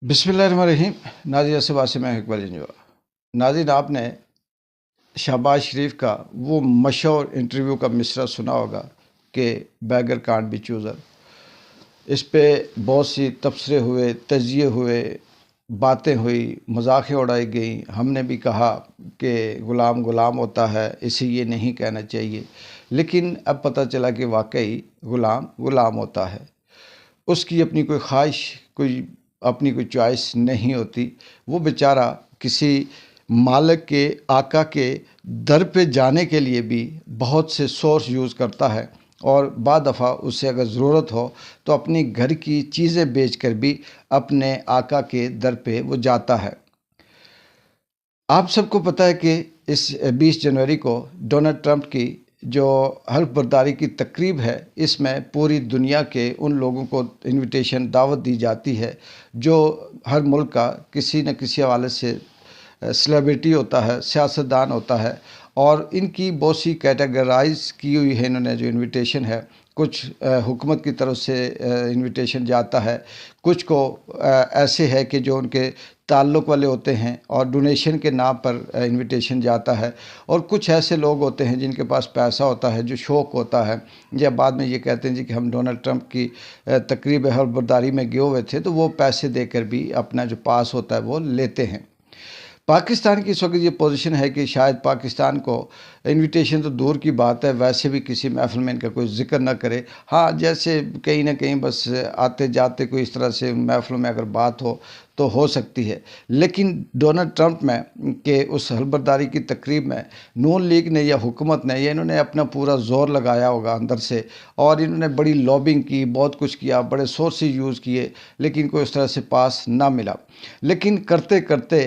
बिस्मिल्लाहिर्रहमानिर्रहीम। नाज़िर से मैं इकबाल इंजवा। नाज़िर, आपने शहबाज शरीफ का वो मशहूर इंटरव्यू का मिसरा सुना होगा कि बैगर कांट बी चूज़र। इस पे बहुत सी तबसरे हुए, तजिए हुए, बातें हुई, मजाकें उड़ाई गई। हमने भी कहा कि ग़ुलाम ग़ुलाम होता है, इसे ये नहीं कहना चाहिए, लेकिन अब पता चला कि वाकई ग़ुलाम ग़ुलाम होता है। उसकी अपनी कोई ख्वाहिश, कोई अपनी कोई चॉइस नहीं होती। वो बेचारा किसी मालिक के, आका के दर पे जाने के लिए भी बहुत से सोर्स यूज़ करता है, और बाद दफ़ा उससे अगर ज़रूरत हो तो अपनी घर की चीज़ें बेचकर भी अपने आका के दर पे वो जाता है। आप सबको पता है कि इस 20 जनवरी को डोनाल्ड ट्रंप की जो हल्फ बर्दारी की तकरीब है, इसमें पूरी दुनिया के उन लोगों को इनविटेशन, दावत दी जाती है जो हर मुल्क का किसी न किसी हवाले से सेलिब्रिटी होता है, सियासतदान होता है, और इनकी बहुत सी कैटेगराइज की हुई है इन्होंने जो इनविटेशन है। कुछ हुकूमत की तरफ से इनविटेशन जाता है, कुछ को ऐसे है कि जो उनके ताल्लुक़ वाले होते हैं और डोनेशन के नाम पर इनविटेशन जाता है, और कुछ ऐसे लोग होते हैं जिनके पास पैसा होता है, जो शौक़ होता है, या बाद में ये कहते हैं जी कि हम डोनाल्ड ट्रंप की तकरीब हल्फ बर्दारी में गए हुए थे, तो वो पैसे देकर भी अपना जो पास होता है वो लेते हैं। पाकिस्तान की इस वक्त ये पोजीशन है कि शायद पाकिस्तान को इनविटेशन तो दूर की बात है, वैसे भी किसी महफ़िल में इनका कोई ज़िक्र ना करे। हाँ, जैसे कहीं ना कहीं बस आते जाते कोई इस तरह से महफ़िल में अगर बात हो तो हो सकती है, लेकिन डोनाल्ड ट्रंप में के उस हल्फबर्दारी की तकरीब में नून लीग ने या हुकूमत ने या इन्होंने अपना पूरा ज़ोर लगाया होगा अंदर से, और इन्होंने बड़ी लॉबिंग की, बहुत कुछ किया, बड़े सोर्सेज यूज़ किए, लेकिन कोई उस तरह से पास ना मिला। लेकिन करते करते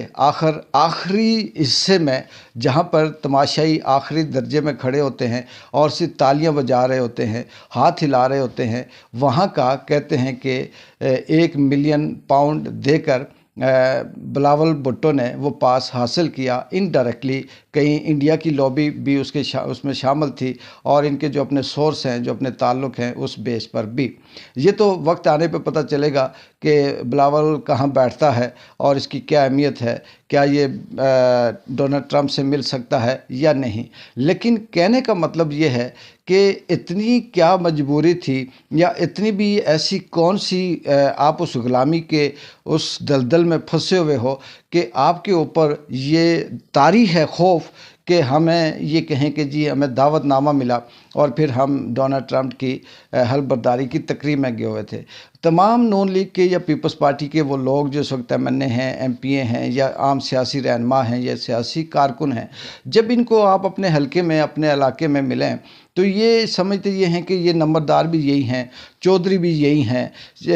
आखिरी हिस्से में, जहाँ पर तमाशाई आखिरी दर्जे में खड़े होते हैं और सिर्फ तालियां बजा रहे होते हैं, हाथ हिला रहे होते हैं, वहाँ का कहते हैं कि 1 मिलियन पाउंड देकर बिलावल भुट्टो ने वो पास हासिल किया। इनडायरेक्टली कहीं इंडिया की लॉबी भी उसमें शामिल थी, और इनके जो अपने सोर्स हैं, जो अपने ताल्लुक़ हैं, उस बेस पर भी। ये तो वक्त आने पे पता चलेगा कि बिलावल कहाँ बैठता है और इसकी क्या अहमियत है, क्या ये डोनाल्ड ट्रंप से मिल सकता है या नहीं। लेकिन कहने का मतलब ये है कि इतनी क्या मजबूरी थी, या इतनी भी ऐसी कौन सी आप उस ग़ुलामी के उस दलदल में फंसे हुए हो कि आपके ऊपर ये तारी है खौफ कि हमें ये कहें कि जी हमें दावतनामा मिला और फिर हम डोनाल्ड ट्रंप की हल्फ बर्दारी की तकरीब में गए हुए थे। तमाम नून लीग के या पीपल्स पार्टी के वो लोग जो इस वक्त एमएनए हैं, एमपीए हैं, या आम सियासी रहनुमा हैं, या सियासी कारकुन हैं, जब इनको आप अपने हलके में, अपने इलाके में मिलें, तो ये समझते ये हैं कि ये नंबरदार भी यही हैं, चौधरी भी यही हैं,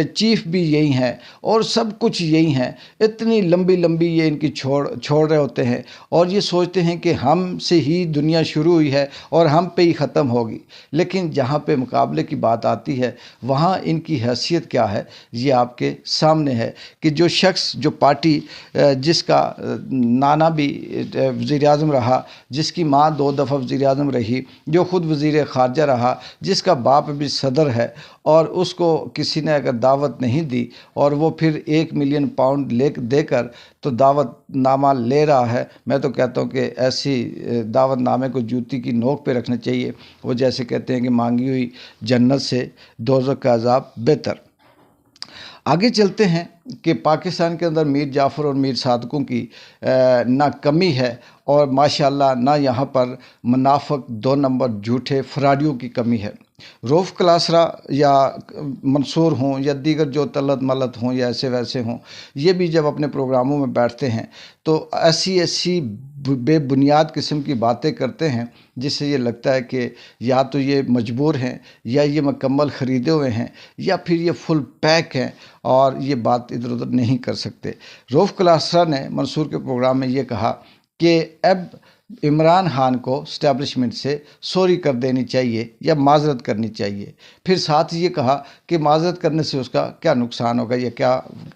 चीफ भी यही हैं, और सब कुछ यही हैं। इतनी लंबी लंबी ये इनकी छोड़ रहे होते हैं, और ये सोचते हैं कि हम से ही दुनिया शुरू हुई है और हम पे ही ख़त्म होगी। लेकिन जहाँ पे मुकाबले की बात आती है, वहाँ इनकी हैसियत क्या है, ये आपके सामने है कि जो शख्स, जो पार्टी जिसका नाना भी वज़ीर-ए-आज़म रहा, जिसकी माँ 2 दफ़ा वज़ीर-ए-आज़म रही, जो ख़ुद वज़ीर ख़ारजा रहा, जिसका बाप भी सदर है, और उसको किसी ने अगर दावत नहीं दी और वो फिर 1 मिलियन पाउंड देकर तो दावतनामा ले रहा है, मैं तो कहता हूँ कि ऐसी दावतनामे को जूती की नोक पे रखना चाहिए। वो जैसे कहते हैं कि मांगी हुई जन्नत से दोज़ख का अज़ाब बेहतर। आगे चलते हैं कि पाकिस्तान के अंदर मीर जाफ़र और मीर सादकों की ना कमी है, और माशाअल्लाह ना यहाँ पर मुनाफ़िक 2 नंबर झूठे फराडियों की कमी है। रऊफ़ क्लासरा या मंसूर हों या दीगर जो तलत मलत हों या ऐसे वैसे हों, ये भी जब अपने प्रोग्रामों में बैठते हैं तो ऐसी ऐसी बेबुनियाद किस्म की बातें करते हैं, जिससे ये लगता है कि या तो ये मजबूर हैं, या ये मुकम्मल ख़रीदे हुए हैं, या फिर ये फुल पैक हैं और ये बात इधर उधर नहीं कर सकते। रऊफ़ क्लासरा ने मंसूर के प्रोग्राम में ये कहा कि अब इमरान खान को इस्टेब्लिशमेंट से सॉरी कर देनी चाहिए या माज़रत करनी चाहिए। फिर साथ ये कहा कि माज़रत करने से उसका क्या नुकसान होगा या क्या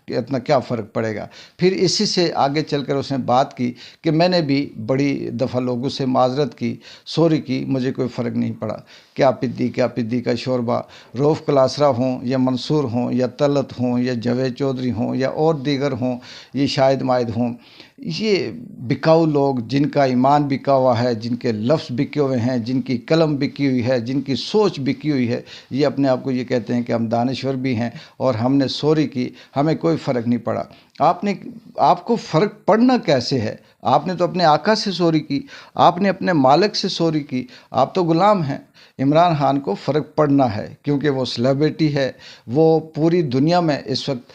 کہ اتنا کیا فرق پڑے گا۔ پھر اسی سے آگے چل کر اس نے بات کی کہ میں نے بھی بڑی دفعہ لوگوں سے معذرت کی، سوری کی، مجھے کوئی فرق نہیں پڑا۔ کیا پدی کا شوربہ، روف کلاسرا ہوں یا منصور ہوں یا طلعت ہوں یا جاوید چودھری ہوں یا اور دیگر ہوں، یہ شاہد مائد ہوں، یہ بکاؤ لوگ جن کا ایمان بکا ہوا ہے، جن کے لفظ بکے ہوئے ہیں، جن کی قلم بکی ہوئی ہے، جن کی سوچ بکی ہوئی ہے، یہ اپنے آپ کو یہ کہتے ہیں کہ ہم دانشور بھی ہیں اور ہم نے سوری کی، ہمیں کوئی فرق نہیں پڑا۔ آپ کو فرق پڑنا کیسے ہے؟ آپ نے تو اپنے آقا سے سوری کی، آپ نے اپنے مالک سے سوری کی، آپ تو غلام ہیں۔ عمران خان کو فرق پڑنا ہے کیونکہ وہ سلیبریٹی ہے، وہ پوری دنیا میں اس وقت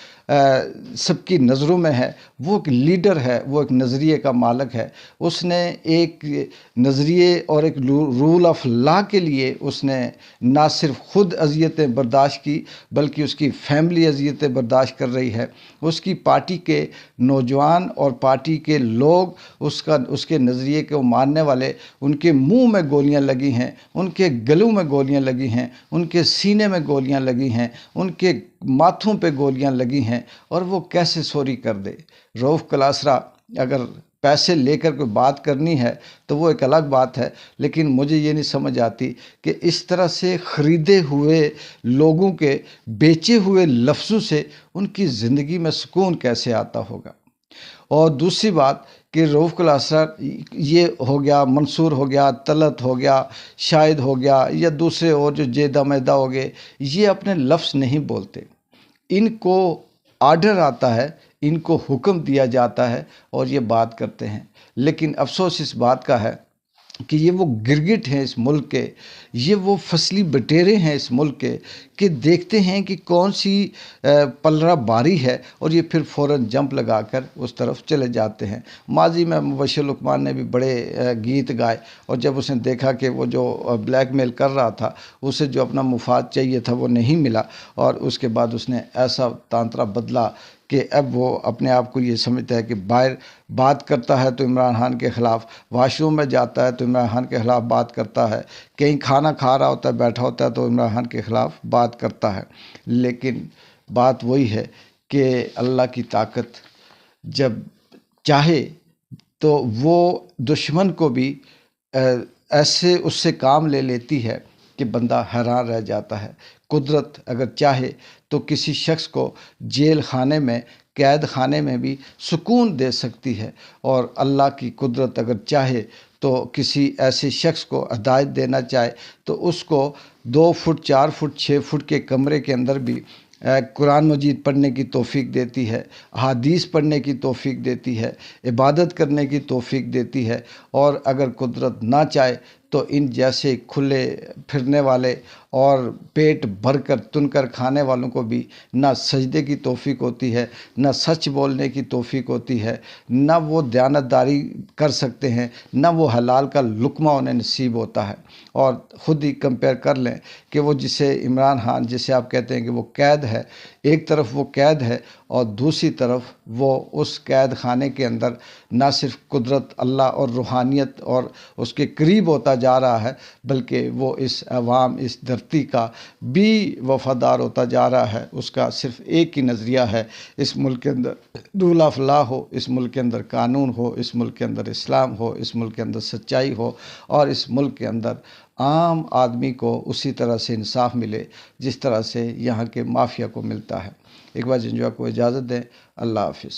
سب کی نظروں میں ہے، وہ ایک لیڈر ہے، وہ ایک نظریے کا مالک ہے۔ اس نے ایک نظریے اور ایک رول آف لا کے لیے اس نے نہ صرف خود اذیتیں برداشت کی بلکہ اس کی فیملی اذیتیں برداشت کر رہی ہے۔ اس کی پارٹی کے نوجوان اور پارٹی کے لوگ اس کے نظریے کو ماننے والے، ان کے منہ میں گولیاں لگی ہیں، ان کے گلوں میں گولیاں لگی ہیں، ان کے سینے میں گولیاں لگی ہیں، ان کے ماتھوں پہ گولیاں لگی ہیں، اور وہ کیسے سوری کر دے؟ روف کلاسرا اگر پیسے لے کر کوئی بات کرنی ہے تو وہ ایک الگ بات ہے، لیکن مجھے یہ نہیں سمجھ آتی کہ اس طرح سے خریدے ہوئے لوگوں کے بیچے ہوئے لفظوں سے ان کی زندگی میں سکون کیسے آتا ہوگا۔ اور دوسری بات کہ روف کلاسرا یہ ہو گیا، منصور ہو گیا، طلعت ہو گیا، شاہد ہو گیا یا دوسرے اور جو جیدہ میدہ ہو گئے، یہ اپنے لفظ نہیں بولتے، ان کو آرڈر آتا ہے، ان کو حکم دیا جاتا ہے اور یہ بات کرتے ہیں۔ لیکن افسوس اس بات کا ہے کہ یہ وہ گرگٹ ہیں اس ملک کے، یہ وہ فصلی بٹیرے ہیں اس ملک کے کہ دیکھتے ہیں کہ کون سی پلرا باری ہے اور یہ پھر فوراً جمپ لگا کر اس طرف چلے جاتے ہیں۔ ماضی میں مبشر لقمان نے بھی بڑے گیت گائے، اور جب اس نے دیکھا کہ وہ جو بلیک میل کر رہا تھا، اسے جو اپنا مفاد چاہیے تھا وہ نہیں ملا، اور اس کے بعد اس نے ایسا تانترا بدلا کہ اب وہ اپنے آپ کو یہ سمجھتا ہے کہ باہر بات کرتا ہے تو عمران خان کے خلاف، واش روم میں جاتا ہے تو عمران خان کے خلاف بات کرتا ہے، کہیں کھانا کھا رہا ہوتا ہے، بیٹھا ہوتا ہے تو عمران خان کے خلاف بات کرتا ہے۔ لیکن بات وہی ہے کہ اللہ کی طاقت جب چاہے تو وہ دشمن کو بھی ایسے اس سے کام لے لیتی ہے کہ بندہ حیران رہ جاتا ہے۔ قدرت اگر چاہے تو کسی شخص کو جیل خانے میں، قید خانے میں بھی سکون دے سکتی ہے، اور اللہ کی قدرت اگر چاہے تو کسی ایسے شخص کو ہدایت دینا چاہے تو اس کو 2 فٹ 4 فٹ 6 فٹ کے کمرے کے اندر بھی قرآن مجید پڑھنے کی توفیق دیتی ہے، احادیث پڑھنے کی توفیق دیتی ہے، عبادت کرنے کی توفیق دیتی ہے۔ اور اگر قدرت نہ چاہے تو ان جیسے کھلے پھرنے والے اور پیٹ بھر کر تن کر کھانے والوں کو بھی نہ سجدے کی توفیق ہوتی ہے، نہ سچ بولنے کی توفیق ہوتی ہے، نہ وہ دیانتداری کر سکتے ہیں، نہ وہ حلال کا لقمہ انہیں نصیب ہوتا ہے۔ اور خود ہی کمپیئر کر لیں کہ وہ جسے عمران خان جسے آپ کہتے ہیں کہ وہ قید ہے، ایک طرف وہ قید ہے اور دوسری طرف وہ اس قید خانے کے اندر نہ صرف قدرت اللہ اور روحانیت اور اس کے قریب ہوتا جا رہا ہے، بلکہ وہ اس عوام، اس دھرتی کا بھی وفادار ہوتا جا رہا ہے۔ اس کا صرف ایک ہی نظریہ ہے، اس ملک کے اندر رول آف لا ہو، اس ملک کے اندر قانون ہو، اس ملک کے اندر اسلام ہو، اس ملک کے اندر سچائی ہو، اور اس ملک کے اندر عام آدمی کو اسی طرح سے انصاف ملے جس طرح سے یہاں کے مافیا کو ملتا ہے۔ ایک بار جنجوا کو اجازت دیں، اللہ حافظ۔